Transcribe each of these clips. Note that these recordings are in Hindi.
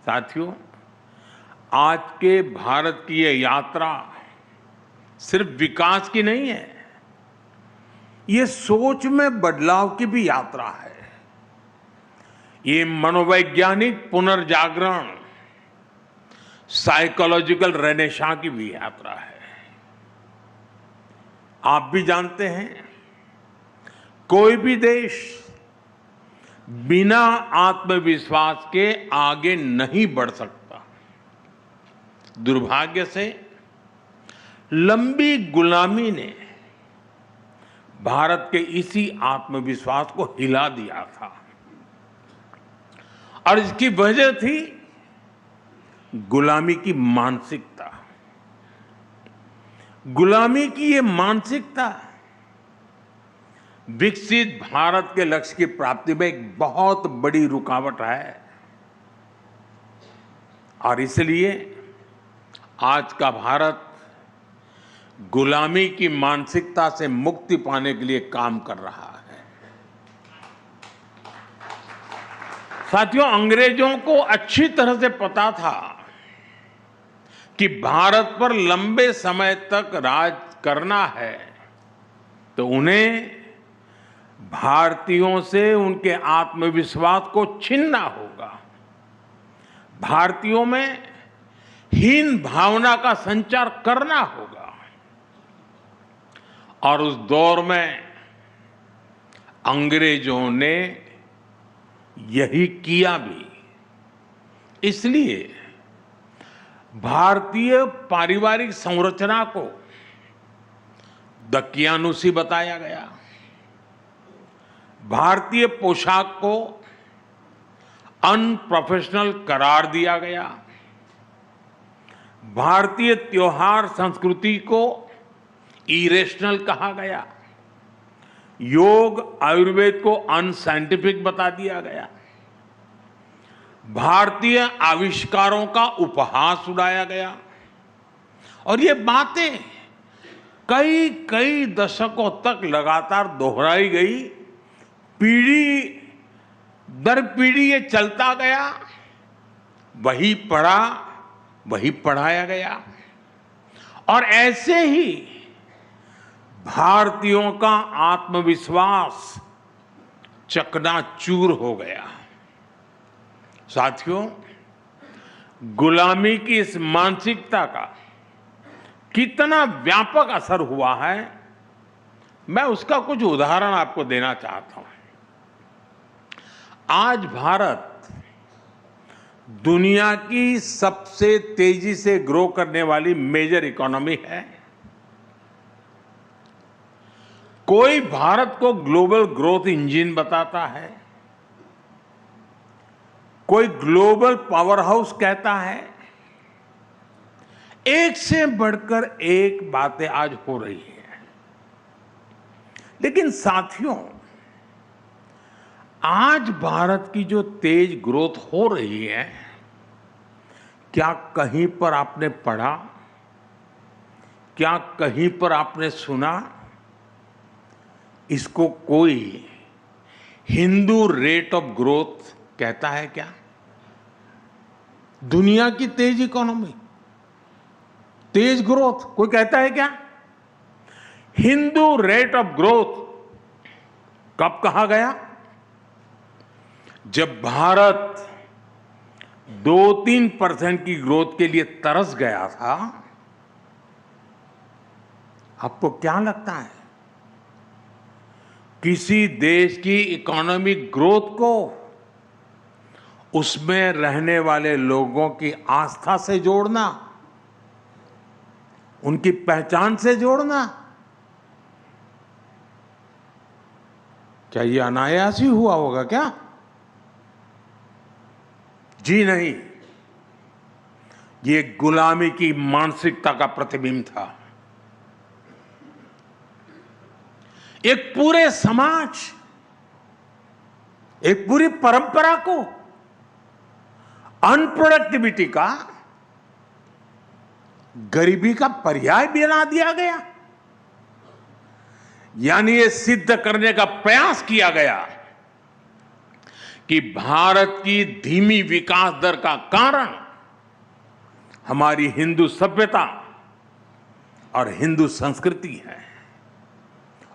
साथियों, आज के भारत की ये यात्रा सिर्फ विकास की नहीं है, ये सोच में बदलाव की भी यात्रा है। ये मनोवैज्ञानिक पुनर्जागरण, साइकोलॉजिकल रेनेसां की भी यात्रा है। आप भी जानते हैं, कोई भी देश बिना आत्मविश्वास के आगे नहीं बढ़ सकता। दुर्भाग्य से लंबी गुलामी ने भारत के इसी आत्मविश्वास को हिला दिया था और इसकी वजह थी गुलामी की मानसिकता। गुलामी की ये मानसिकता विकसित भारत के लक्ष्य की प्राप्ति में एक बहुत बड़ी रुकावट है और इसलिए आज का भारत गुलामी की मानसिकता से मुक्ति पाने के लिए काम कर रहा है। साथियों, अंग्रेजों को अच्छी तरह से पता था कि भारत पर लंबे समय तक राज करना है तो उन्हें भारतीयों से उनके आत्मविश्वास को छीनना होगा। भारतीयों में हीन भावना का संचार करना होगा और उस दौर में अंग्रेजों ने यही किया भी। इसलिए भारतीय पारिवारिक संरचना को दकियानुसी बताया गया, भारतीय पोशाक को अनप्रोफेशनल करार दिया गया, भारतीय त्योहार संस्कृति को इरेशनल कहा गया, योग आयुर्वेद को अनसाइंटिफिक बता दिया गया, भारतीय आविष्कारों का उपहास उड़ाया गया और ये बातें कई कई दशकों तक लगातार दोहराई गई। पीढ़ी दर पीढ़ी ये चलता गया, वही पढ़ा वही पढ़ाया गया और ऐसे ही भारतीयों का आत्मविश्वास चकनाचूर हो गया। साथियों, गुलामी की इस मानसिकता का कितना व्यापक असर हुआ है, मैं उसका कुछ उदाहरण आपको देना चाहता हूं। आज भारत दुनिया की सबसे तेजी से ग्रो करने वाली मेजर इकोनॉमी है। कोई भारत को ग्लोबल ग्रोथ इंजन बताता है, कोई ग्लोबल पावर हाउस कहता है। एक से बढ़कर एक बातें आज हो रही हैं। लेकिन साथियों, आज भारत की जो तेज ग्रोथ हो रही है, क्या कहीं पर आपने पढ़ा, क्या कहीं पर आपने सुना इसको कोई हिंदू रेट ऑफ ग्रोथ कहता है क्या? दुनिया की तेज इकोनॉमी, तेज ग्रोथ कोई कहता है क्या? हिंदू रेट ऑफ ग्रोथ कब कहा गया? जब भारत 2-3% की ग्रोथ के लिए तरस गया था। आपको क्या लगता है, किसी देश की इकोनॉमिक ग्रोथ को उसमें रहने वाले लोगों की आस्था से जोड़ना, उनकी पहचान से जोड़ना, क्या ये अनायास ही हुआ होगा क्या? जी नहीं, ये गुलामी की मानसिकता का प्रतिबिंब था। एक पूरे समाज, एक पूरी परंपरा को अनप्रोडक्टिविटी का, गरीबी का पर्याय बना दिया गया। यानी ये सिद्ध करने का प्रयास किया गया कि भारत की धीमी विकास दर का कारण हमारी हिंदू सभ्यता और हिंदू संस्कृति है।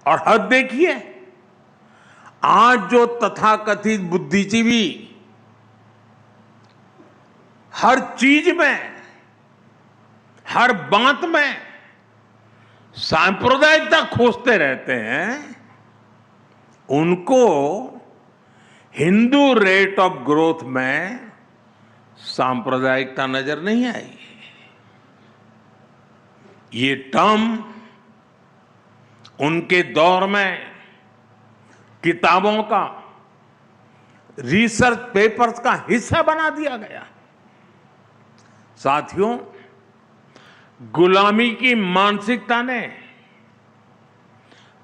और हद देखिए, आज जो तथाकथित बुद्धिजीवी हर चीज में, हर बात में सांप्रदायिकता खोजते रहते हैं, उनको हिंदू रेट ऑफ ग्रोथ में सांप्रदायिकता नजर नहीं आई। ये टर्म उनके दौर में किताबों का, रिसर्च पेपर्स का हिस्सा बना दिया गया। साथियों, गुलामी की मानसिकता ने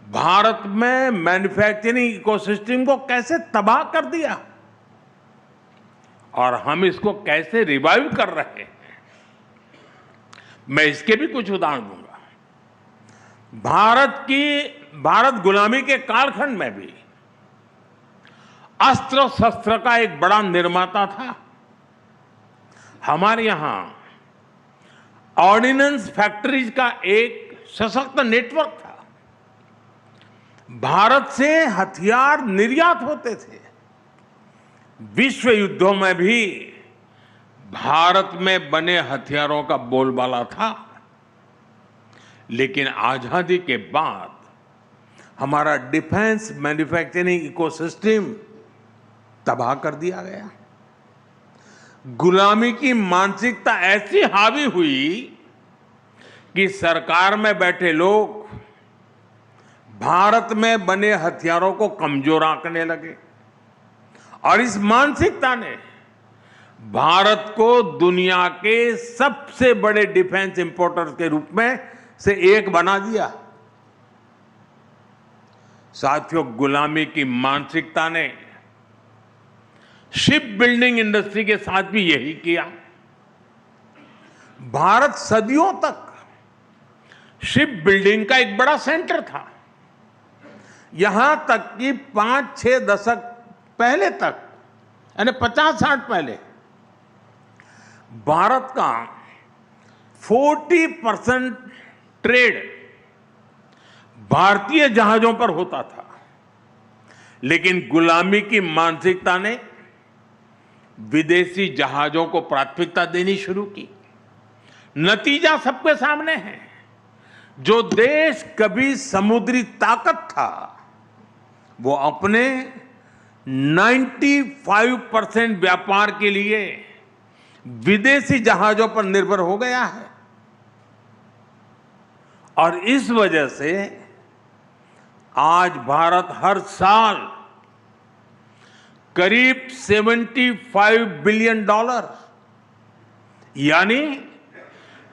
भारत में मैन्युफैक्चरिंग इकोसिस्टम को कैसे तबाह कर दिया और हम इसको कैसे रिवाइव कर रहे हैं, मैं इसके भी कुछ उदाहरण दूंगा। भारत गुलामी के कालखंड में भी अस्त्र शस्त्र का एक बड़ा निर्माता था। हमारे यहां ऑर्डिनेंस फैक्ट्रीज का एक सशक्त नेटवर्क था। भारत से हथियार निर्यात होते थे। विश्व युद्धों में भी भारत में बने हथियारों का बोलबाला था। लेकिन आजादी के बाद हमारा डिफेंस मैन्युफैक्चरिंग इकोसिस्टम तबाह कर दिया गया। गुलामी की मानसिकता ऐसी हावी हुई कि सरकार में बैठे लोग भारत में बने हथियारों को कमजोर आंकने लगे और इस मानसिकता ने भारत को दुनिया के सबसे बड़े डिफेंस इंपोर्टर्स के रूप में से एक बना दिया। साथियों, गुलामी की मानसिकता ने शिप बिल्डिंग इंडस्ट्री के साथ भी यही किया। भारत सदियों तक शिप बिल्डिंग का एक बड़ा सेंटर था। यहां तक कि 5-6 दशक पहले तक, यानी 50-60 पहले, भारत का 40% ट्रेड भारतीय जहाजों पर होता था। लेकिन गुलामी की मानसिकता ने विदेशी जहाजों को प्राथमिकता देनी शुरू की। नतीजा सबके सामने है। जो देश कभी समुद्री ताकत था, वो अपने 95% व्यापार के लिए विदेशी जहाजों पर निर्भर हो गया है। और इस वजह से आज भारत हर साल करीब $75 बिलियन, यानी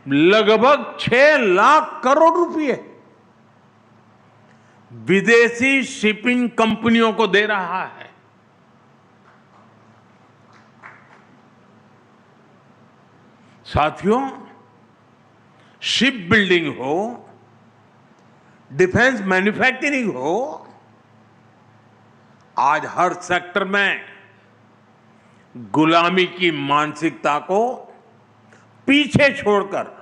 लगभग 6 लाख करोड़ रुपए विदेशी शिपिंग कंपनियों को दे रहा है। साथियों, शिप बिल्डिंग हो, डिफेंस मैन्युफैक्चरिंग हो, आज हर सेक्टर में गुलामी की मानसिकता को पीछे छोड़कर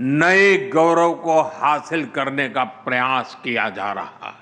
नए गौरव को हासिल करने का प्रयास किया जा रहा है।